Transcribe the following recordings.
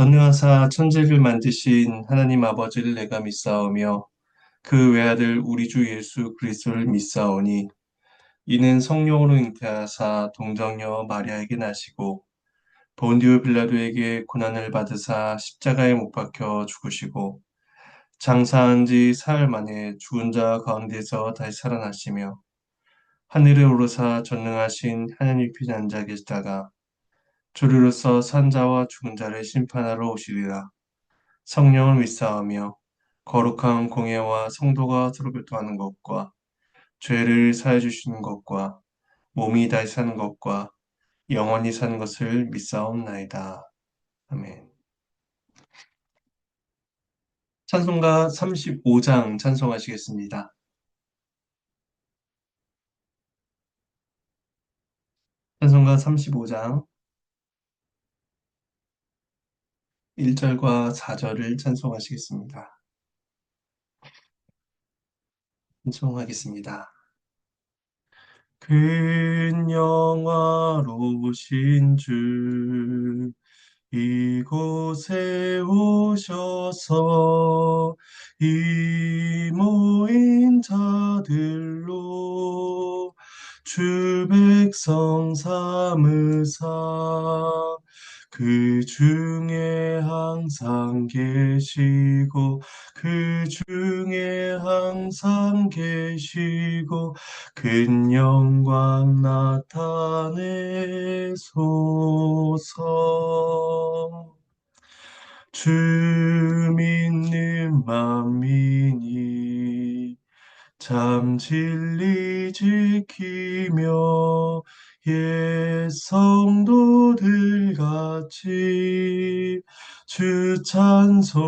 전능하사 천지를 만드신 하나님 아버지를 내가 믿사오며 그 외아들 우리 주 예수 그리스도를 믿사오니 이는 성령으로 잉태하사 동정녀 마리아에게 나시고 본디오 빌라도에게 고난을 받으사 십자가에 못 박혀 죽으시고 장사한 지 사흘 만에 죽은 자 가운데서 다시 살아나시며 하늘에 오르사 전능하신 하나님 편에 앉아 계시다가 조류로서 산자와 죽은 자를 심판하러 오시리라. 성령을 믿사하며 거룩한 공예와 성도가 서로 교통하는 것과 죄를 사해 주시는 것과 몸이 다시 사는 것과 영원히 사는 것을 믿사옵나이다. 아멘. 찬송가 35장 찬송하시겠습니다. 찬송가 35장 1절과 4절을 찬송하시겠습니다. 찬송하겠습니다. 큰 영화로우신 주 이곳에 오셔서 이 모인 자들로 주 백성 삼으사 그 중에 항상 계시고 그 중에 항상 계시고 큰 영광 나타내소서. 주 믿는 만민이 참 진리 지키며 옛 성도들 같이 주 찬송하다가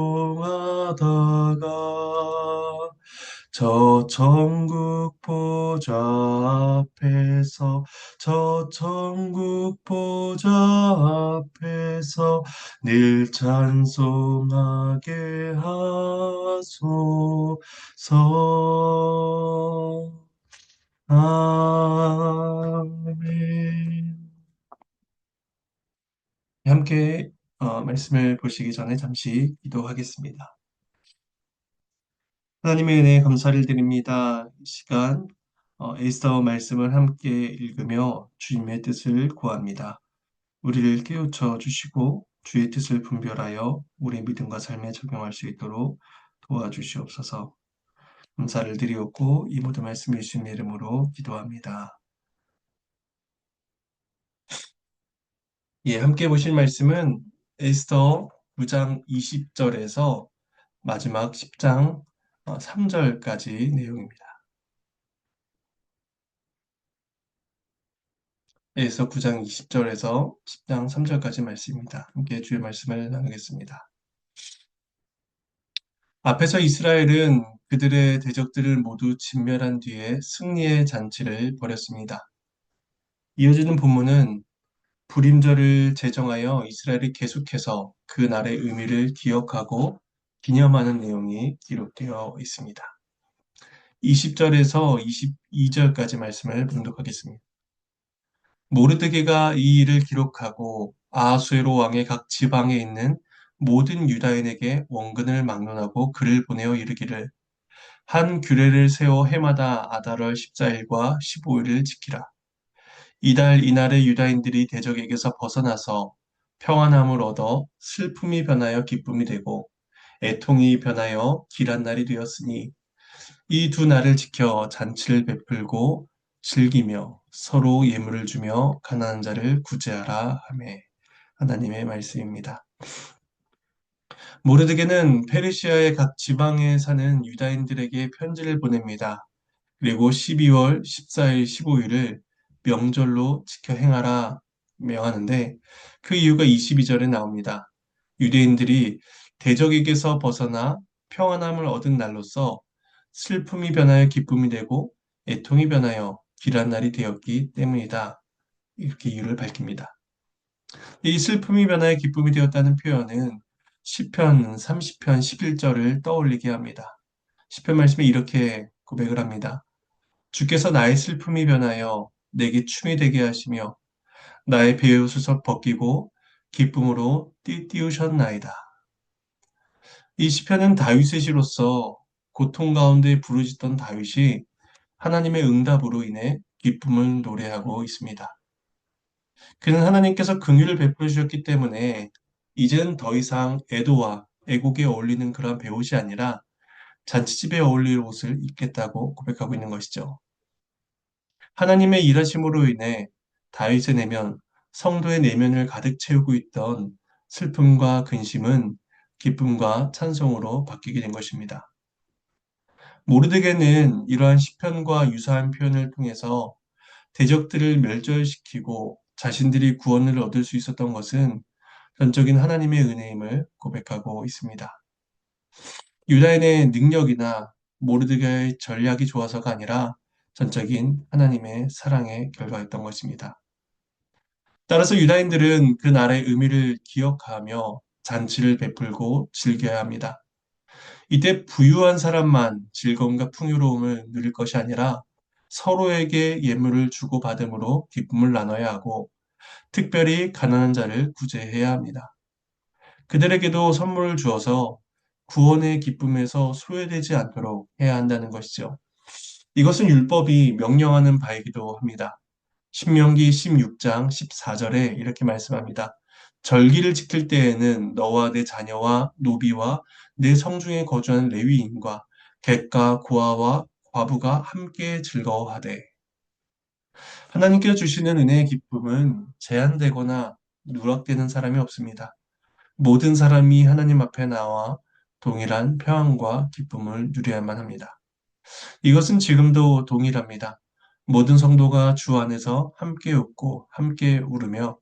저 천국 보좌 앞에서 저 천국 보좌 앞에서 늘 찬송하게 하소서. 아멘. 함께 말씀을 보시기 전에 잠시 기도하겠습니다. 하나님의 은혜에 감사를 드립니다. 이 시간 에스더 말씀을 함께 읽으며 주님의 뜻을 구합니다. 우리를 깨우쳐 주시고 주의 뜻을 분별하여 우리의 믿음과 삶에 적용할 수 있도록 도와주시옵소서. 감사를 드리옵고 이 모든 말씀 예수님의 이름으로 기도합니다. 예, 함께 보실 말씀은 에스더 9장 20절에서 마지막 10장 3절까지 내용입니다. 에스더 9장 20절에서 10장 3절까지 말씀입니다. 함께 주의 말씀을 나누겠습니다. 앞에서 이스라엘은 그들의 대적들을 모두 진멸한 뒤에 승리의 잔치를 벌였습니다. 이어지는 본문은 불임절을 제정하여 이스라엘이 계속해서 그 날의 의미를 기억하고 기념하는 내용이 기록되어 있습니다. 20절에서 22절까지 말씀을 봉독하겠습니다. 모르드게가 이 일을 기록하고 아하수에로 왕의 각 지방에 있는 모든 유다인에게 원근을 막론하고 글을 보내어 이르기를 한 규례를 세워 해마다 아달월 14일과 15일을 지키라. 이달 이날에 유다인들이 대적에게서 벗어나서 평안함을 얻어 슬픔이 변하여 기쁨이 되고 애통이 변하여 길한 날이 되었으니 이 두 날을 지켜 잔치를 베풀고 즐기며 서로 예물을 주며 가난한 자를 구제하라 하매 하나님의 말씀입니다. 모르드게는 페르시아의 각 지방에 사는 유다인들에게 편지를 보냅니다. 그리고 12월 14일, 15일을 명절로 지켜 행하라 명하는데 그 이유가 22절에 나옵니다. 유대인들이 대적에게서 벗어나 평안함을 얻은 날로서 슬픔이 변하여 기쁨이 되고 애통이 변하여 길한 날이 되었기 때문이다. 이렇게 이유를 밝힙니다. 이 슬픔이 변하여 기쁨이 되었다는 표현은 시편 30편 11절을 떠올리게 합니다. 시편 말씀에 이렇게 고백을 합니다. 주께서 나의 슬픔이 변하여 내게 춤이 되게 하시며 나의 베옷을 벗기고 기쁨으로 띠띠우셨나이다. 이 시편은 다윗의 시로서 고통 가운데 부르짖던 다윗이 하나님의 응답으로 인해 기쁨을 노래하고 있습니다. 그는 하나님께서 긍휼을 베풀어 주셨기 때문에 이제는 더 이상 애도와 애곡에 어울리는 그런 배옷이 아니라 잔치집에 어울릴 옷을 입겠다고 고백하고 있는 것이죠. 하나님의 일하심으로 인해 다윗의 내면, 성도의 내면을 가득 채우고 있던 슬픔과 근심은 기쁨과 찬송으로 바뀌게 된 것입니다. 모르드게는 이러한 시편과 유사한 표현을 통해서 대적들을 멸절시키고 자신들이 구원을 얻을 수 있었던 것은 전적인 하나님의 은혜임을 고백하고 있습니다. 유다인의 능력이나 모르드게의 전략이 좋아서가 아니라 전적인 하나님의 사랑의 결과였던 것입니다. 따라서 유다인들은 그 날의 의미를 기억하며 잔치를 베풀고 즐겨야 합니다. 이때 부유한 사람만 즐거움과 풍요로움을 누릴 것이 아니라 서로에게 예물을 주고받음으로 기쁨을 나눠야 하고 특별히 가난한 자를 구제해야 합니다. 그들에게도 선물을 주어서 구원의 기쁨에서 소외되지 않도록 해야 한다는 것이죠. 이것은 율법이 명령하는 바이기도 합니다. 신명기 16장 14절에 이렇게 말씀합니다. 절기를 지킬 때에는 너와 내 자녀와 노비와 내 성중에 거주하는 레위인과 객과 고아와 과부가 함께 즐거워하되 하나님께서 주시는 은혜의 기쁨은 제한되거나 누락되는 사람이 없습니다. 모든 사람이 하나님 앞에 나와 동일한 평안과 기쁨을 누려야만 합니다. 이것은 지금도 동일합니다. 모든 성도가 주 안에서 함께 웃고 함께 울으며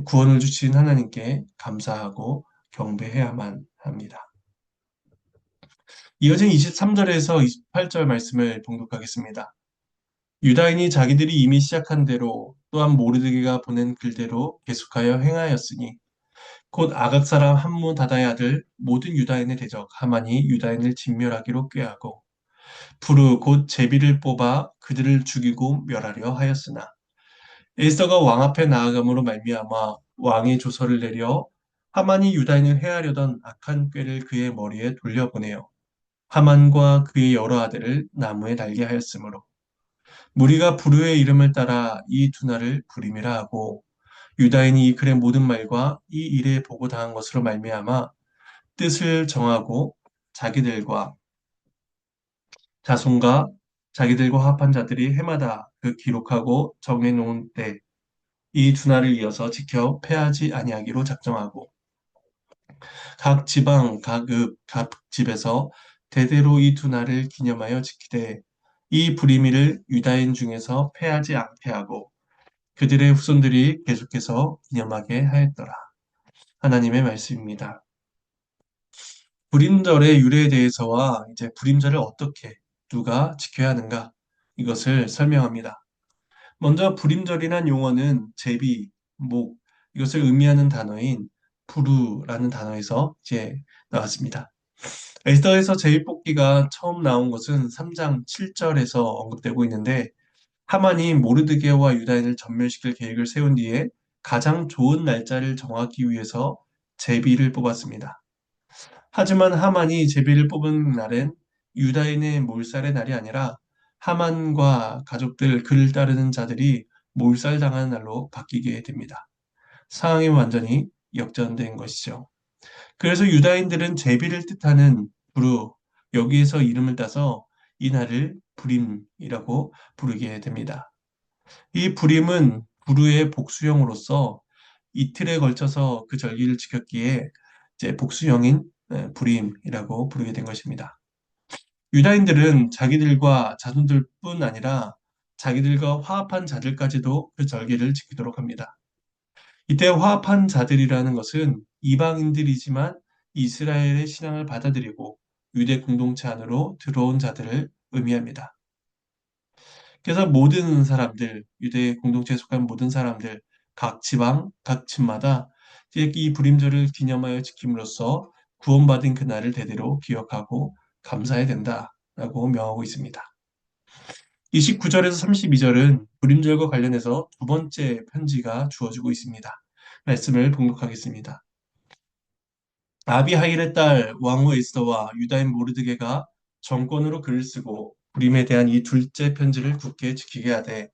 구원을 주신 하나님께 감사하고 경배해야만 합니다. 이어진 23절에서 28절 말씀을 봉독하겠습니다. 유다인이 자기들이 이미 시작한 대로 또한 모르드게가 보낸 글대로 계속하여 행하였으니 곧 아각 사람 함무다다의 아들 모든 유다인의 대적 하만이 유다인을 진멸하기로 꾀하고 부르 곧 제비를 뽑아 그들을 죽이고 멸하려 하였으나 에스더가 왕 앞에 나아감으로 말미암아 왕의 조서를 내려 하만이 유다인을 해하려던 악한 꾀를 그의 머리에 돌려보내어 하만과 그의 여러 아들을 나무에 달게 하였으므로 무리가 부르의 이름을 따라 이 두 날을 부림이라 하고 유다인이 이 글의 모든 말과 이 일에 보고 당한 것으로 말미암아 뜻을 정하고 자기들과 자손과 자기들과 합한 자들이 해마다 그 기록하고 정해놓은 때 이 두 날을 이어서 지켜 패하지 아니하기로 작정하고 각 지방 각 읍 각 집에서 대대로 이 두 날을 기념하여 지키되 이 불임이를 유다인 중에서 패하지 않게 하고 그들의 후손들이 계속해서 기념하게 하였더라. 하나님의 말씀입니다. 불임절의 유래에 대해서와 이제 불임절을 어떻게 누가 지켜야 하는가 이것을 설명합니다. 먼저 불임절이란 용어는 제비, 목 이것을 의미하는 단어인 부르라는 단어에서 이제 나왔습니다. 에스더에서 제비뽑기가 처음 나온 것은 3장 7절에서 언급되고 있는데 하만이 모르드게와 유다인을 전멸시킬 계획을 세운 뒤에 가장 좋은 날짜를 정하기 위해서 제비를 뽑았습니다. 하지만 하만이 제비를 뽑은 날엔 유다인의 몰살의 날이 아니라 하만과 가족들 그를 따르는 자들이 몰살당하는 날로 바뀌게 됩니다. 상황이 완전히 역전된 것이죠. 그래서 유다인들은 제비를 뜻하는 부르 여기에서 이름을 따서 이 날을 불임이라고 부르게 됩니다. 이 불임은 부르의 복수형으로서 이틀에 걸쳐서 그 절기를 지켰기에 이제 복수형인 불임이라고 부르게 된 것입니다. 유다인들은 자기들과 자손들뿐 아니라 자기들과 화합한 자들까지도 그 절기를 지키도록 합니다. 이때 화합한 자들이라는 것은 이방인들이지만 이스라엘의 신앙을 받아들이고 유대 공동체 안으로 들어온 자들을 의미합니다. 그래서 모든 사람들, 유대 공동체에 속한 모든 사람들, 각 지방, 각 층마다 이 불임절을 기념하여 지킴으로써 구원받은 그날을 대대로 기억하고 감사해야 된다라고 명하고 있습니다. 29절에서 32절은 불임절과 관련해서 두 번째 편지가 주어지고 있습니다. 말씀을 봉독하겠습니다. 아비하일의 딸 왕후 에스더와 유다인 모르드게가 정권으로 글을 쓰고 불임에 대한 이 둘째 편지를 굳게 지키게 하되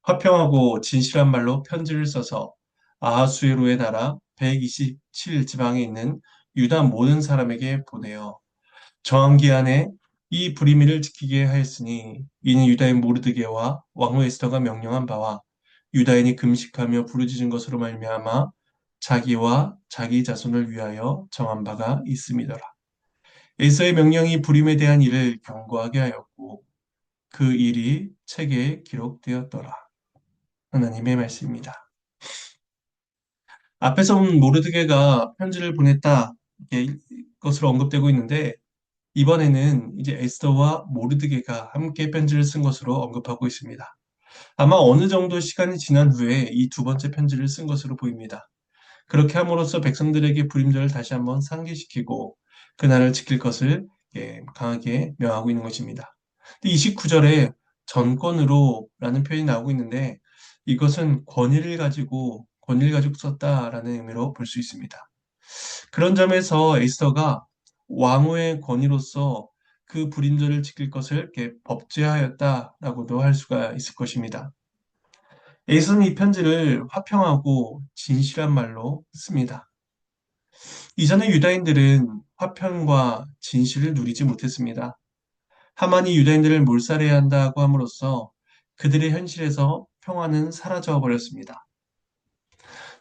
화평하고 진실한 말로 편지를 써서 아하수에로의 나라 127 지방에 있는 유다 모든 사람에게 보내어 정한 기한에 이 불의미를 지키게 하였으니 이는 유다인 모르드게와 왕후 에스더가 명령한 바와 유다인이 금식하며 부르짖은 것으로 말미암아 자기와 자기 자손을 위하여 정한 바가 있음이더라. 에서의 명령이 불임에 대한 일을 경고하게 하였고 그 일이 책에 기록되었더라. 하나님의 말씀입니다. 앞에서는 모르드게가 편지를 보냈다 이렇게 것으로 언급되고 있는데 이번에는 이제 에스더와 모르드게가 함께 편지를 쓴 것으로 언급하고 있습니다. 아마 어느 정도 시간이 지난 후에 이 두 번째 편지를 쓴 것으로 보입니다. 그렇게 함으로써 백성들에게 불임절을 다시 한번 상기시키고 그날을 지킬 것을 강하게 명하고 있는 것입니다. 29절에 전권으로라는 표현이 나오고 있는데 이것은 권위를 가지고 썼다라는 의미로 볼 수 있습니다. 그런 점에서 에스더가 왕후의 권위로서 그 불임절을 지킬 것을 이렇게 법제하였다라고도 할 수가 있을 것입니다. 에스더는 이 편지를 화평하고 진실한 말로 씁니다. 이전에 유다인들은 화평과 진실을 누리지 못했습니다. 하만이 유다인들을 몰살해야 한다고 함으로써 그들의 현실에서 평화는 사라져 버렸습니다.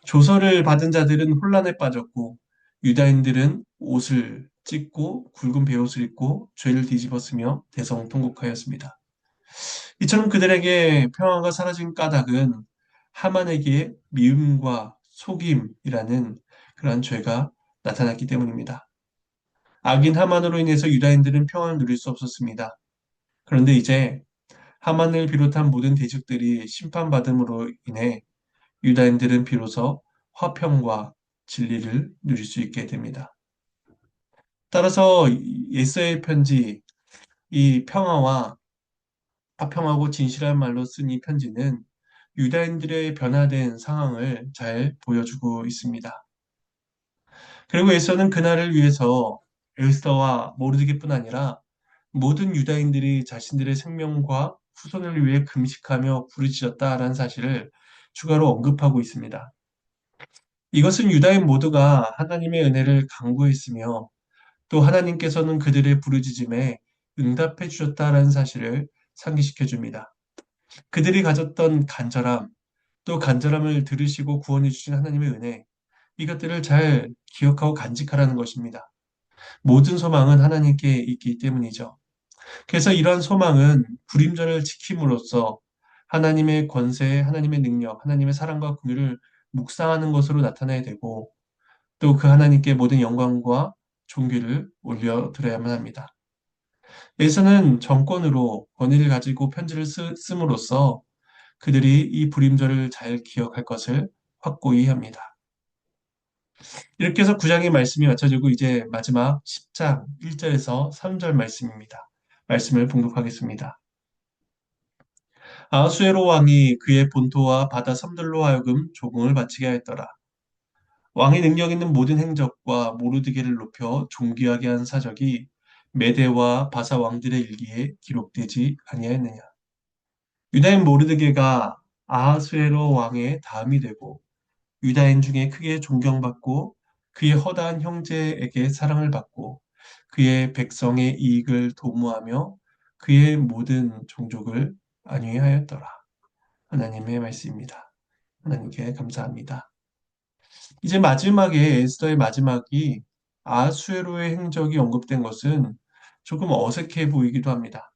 조서를 받은 자들은 혼란에 빠졌고 유다인들은 옷을 찢고 굵은 베옷을 입고 죄를 뒤집었으며 대성통곡하였습니다. 이처럼 그들에게 평화가 사라진 까닭은 하만에게 미움과 속임이라는 그러한 죄가 나타났기 때문입니다. 악인 하만으로 인해서 유다인들은 평화를 누릴 수 없었습니다. 그런데 이제 하만을 비롯한 모든 대적들이 심판받음으로 인해 유다인들은 비로소 화평과 진리를 누릴 수 있게 됩니다. 따라서 예서의 편지, 이 평화와 화평하고 진실한 말로 쓴 이 편지는 유다인들의 변화된 상황을 잘 보여주고 있습니다. 그리고 에서는 그날을 위해서 에스더와 모르드게뿐 아니라 모든 유다인들이 자신들의 생명과 후손을 위해 금식하며 부르짖었다라는 사실을 추가로 언급하고 있습니다. 이것은 유다인 모두가 하나님의 은혜를 간구했으며 또 하나님께서는 그들의 부르짖음에 응답해 주셨다라는 사실을 상기시켜 줍니다. 그들이 가졌던 간절함, 또 간절함을 들으시고 구원해 주신 하나님의 은혜, 이것들을 잘 기억하고 간직하라는 것입니다. 모든 소망은 하나님께 있기 때문이죠. 그래서 이러한 소망은 불임절을 지킴으로써 하나님의 권세, 하나님의 능력, 하나님의 사랑과 긍휼을 묵상하는 것으로 나타나야 되고 또 그 하나님께 모든 영광과 존귀를 올려드려야만 합니다. 여기서는 정권으로 권위를 가지고 편지를 씀으로써 그들이 이 불임절을 잘 기억할 것을 확고히 합니다. 이렇게 해서 9장의 말씀이 맞춰지고 이제 마지막 10장 1절에서 3절 말씀입니다. 말씀을 봉독하겠습니다. 아하수에로 왕이 그의 본토와 바다 섬들로 하여금 조공을 바치게 하였더라. 왕의 능력 있는 모든 행적과 모르드게를 높여 존귀하게 한 사적이 메대와 바사 왕들의 일기에 기록되지 아니하였느냐. 유다인 모르드게가 아하수에로 왕의 다음이 되고 유다인 중에 크게 존경받고 그의 허다한 형제에게 사랑을 받고 그의 백성의 이익을 도모하며 그의 모든 종족을 안위하였더라. 하나님의 말씀입니다. 하나님께 감사합니다. 이제 마지막에 에스더의 마지막이 아수에로의 행적이 언급된 것은 조금 어색해 보이기도 합니다.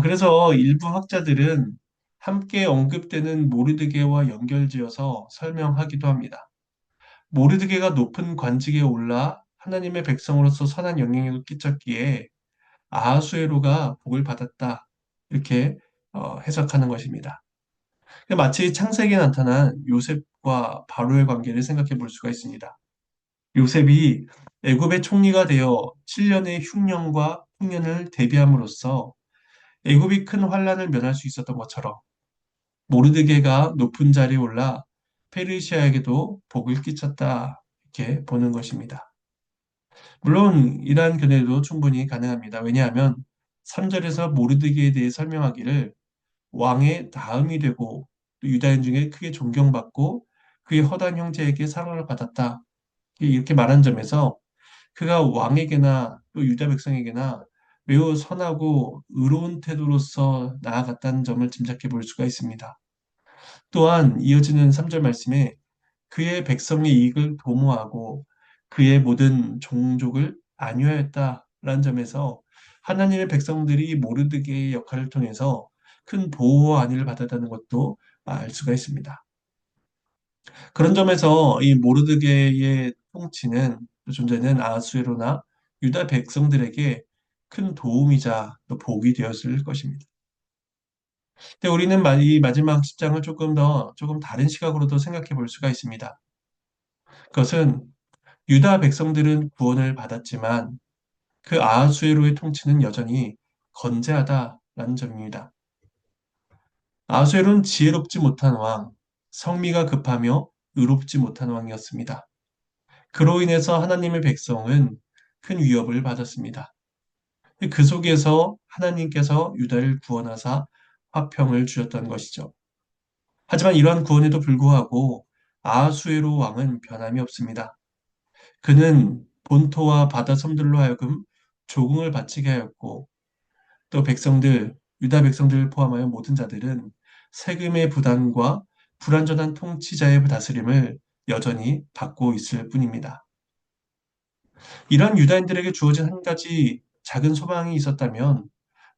그래서 일부 학자들은 함께 언급되는 모르드게와 연결지어서 설명하기도 합니다. 모르드게가 높은 관직에 올라 하나님의 백성으로서 선한 영향력을 끼쳤기에 아하수에로가 복을 받았다. 이렇게 해석하는 것입니다. 마치 창세기에 나타난 요셉과 바로의 관계를 생각해 볼 수가 있습니다. 요셉이 애굽의 총리가 되어 7년의 흉년과 풍년을 대비함으로써 애굽이 큰 환란을 면할 수 있었던 것처럼 모르드게가 높은 자리에 올라 페르시아에게도 복을 끼쳤다. 이렇게 보는 것입니다. 물론 이러한 견해도 충분히 가능합니다. 왜냐하면 3절에서 모르드게에 대해 설명하기를 왕의 다음이 되고 또 유다인 중에 크게 존경받고 그의 허다한 형제에게 사랑을 받았다. 이렇게 말한 점에서 그가 왕에게나 또 유다 백성에게나 매우 선하고 의로운 태도로서 나아갔다는 점을 짐작해 볼 수가 있습니다. 또한 이어지는 3절 말씀에 그의 백성의 이익을 도모하고 그의 모든 종족을 안위하였다라는 점에서 하나님의 백성들이 모르드게의 역할을 통해서 큰 보호와 안위를 받았다는 것도 알 수가 있습니다. 그런 점에서 이 모르드게의 통치는 존재는 아하수에로나 유다 백성들에게 큰 도움이자 또 복이 되었을 것입니다. 근데 우리는 이 마지막 10장을 조금 다른 시각으로도 생각해 볼 수가 있습니다. 그것은 유다 백성들은 구원을 받았지만 그 아하수에로의 통치는 여전히 건재하다라는 점입니다. 아하수에로는 지혜롭지 못한 왕, 성미가 급하며 의롭지 못한 왕이었습니다. 그로 인해서 하나님의 백성은 큰 위협을 받았습니다. 그 속에서 하나님께서 유다를 구원하사 화평을 주셨던 것이죠. 하지만 이러한 구원에도 불구하고 아하수에로 왕은 변함이 없습니다. 그는 본토와 바다 섬들로 하여금 조공을 바치게 하였고 또 유다 백성들을 포함하여 모든 자들은 세금의 부담과 불완전한 통치자의 다스림을 여전히 받고 있을 뿐입니다. 이러한 유다인들에게 주어진 한 가지 작은 소망이 있었다면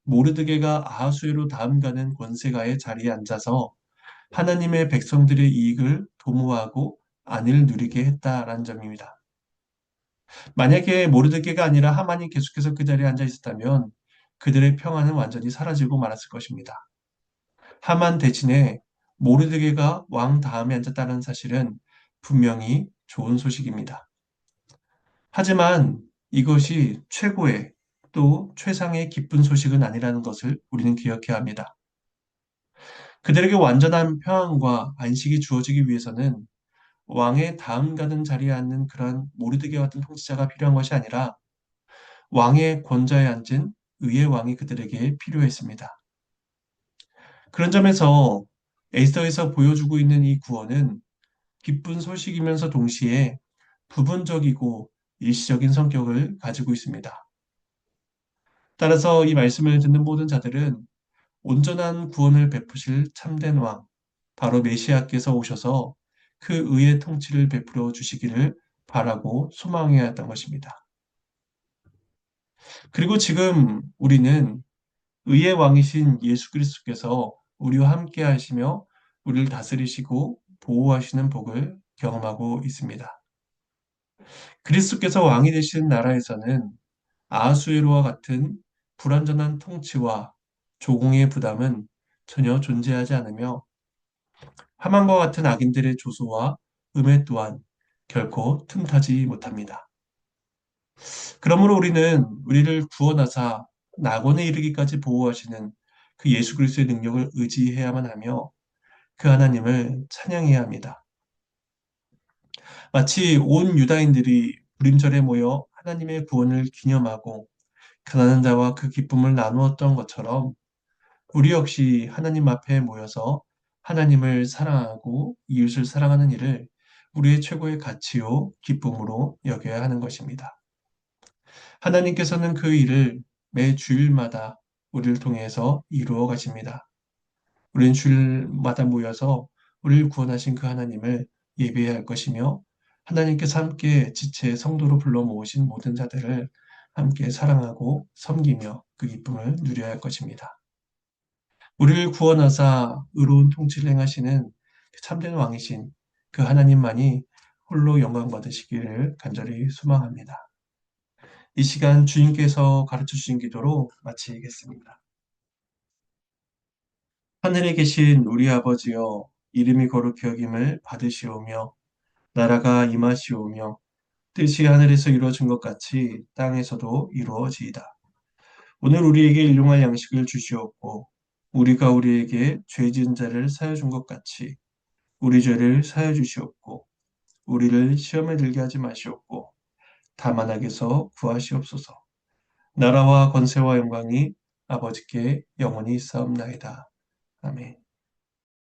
모르드게가 아하수에로 다음 가는 권세가의 자리에 앉아서 하나님의 백성들의 이익을 도모하고 안위를 누리게 했다라는 점입니다. 만약에 모르드게가 아니라 하만이 계속해서 그 자리에 앉아 있었다면 그들의 평안은 완전히 사라지고 말았을 것입니다. 하만 대신에 모르드게가 왕 다음에 앉았다는 사실은 분명히 좋은 소식입니다. 하지만 이것이 최고의 또 최상의 기쁜 소식은 아니라는 것을 우리는 기억해야 합니다. 그들에게 완전한 평안과 안식이 주어지기 위해서는 왕의 다음 가는 자리에 앉는 그러한 모르드게 같은 통치자가 필요한 것이 아니라 왕의 권좌에 앉은 의의 왕이 그들에게 필요했습니다. 그런 점에서 에스더에서 보여주고 있는 이 구원은 기쁜 소식이면서 동시에 부분적이고 일시적인 성격을 가지고 있습니다. 따라서 이 말씀을 듣는 모든 자들은 온전한 구원을 베푸실 참된 왕, 바로 메시아께서 오셔서 그 의의 통치를 베풀어 주시기를 바라고 소망해야 했던 것입니다. 그리고 지금 우리는 의의 왕이신 예수 그리스도께서 우리와 함께 하시며 우리를 다스리시고 보호하시는 복을 경험하고 있습니다. 그리스도께서 왕이 되시는 나라에서는 아하수에로와 같은 불완전한 통치와 조공의 부담은 전혀 존재하지 않으며 하만과 같은 악인들의 조소와 음해 또한 결코 틈타지 못합니다. 그러므로 우리는 우리를 구원하사 낙원에 이르기까지 보호하시는 그 예수 그리스도의 능력을 의지해야만 하며 그 하나님을 찬양해야 합니다. 마치 온 유다인들이 불임절에 모여 하나님의 구원을 기념하고 가난한 자와 그 기쁨을 나누었던 것처럼 우리 역시 하나님 앞에 모여서 하나님을 사랑하고 이웃을 사랑하는 일을 우리의 최고의 가치요 기쁨으로 여겨야 하는 것입니다. 하나님께서는 그 일을 매 주일마다 우리를 통해서 이루어 가십니다. 우리는 주일마다 모여서 우리를 구원하신 그 하나님을 예배해야 할 것이며 하나님께서 함께 지체 성도로 불러 모으신 모든 자들을 함께 사랑하고 섬기며 그 기쁨을 누려야 할 것입니다. 우리를 구원하사 의로운 통치를 행하시는 그 참된 왕이신 그 하나님만이 홀로 영광 받으시기를 간절히 소망합니다. 이 시간 주님께서 가르쳐 주신 기도로 마치겠습니다. 하늘에 계신 우리 아버지여, 이름이 거룩히 여김을 받으시오며 나라가 임하시오며 뜻이 하늘에서 이루어진 것 같이 땅에서도 이루어지이다. 오늘 우리에게 일용할 양식을 주시옵고 우리가 우리에게 죄 지은 자를 사여 준 것 같이 우리 죄를 사하여 주시옵고 우리를 시험에 들게 하지 마시옵고 다만 악에서 구하시옵소서. 나라와 권세와 영광이 아버지께 영원히 있사옵나이다. 아멘.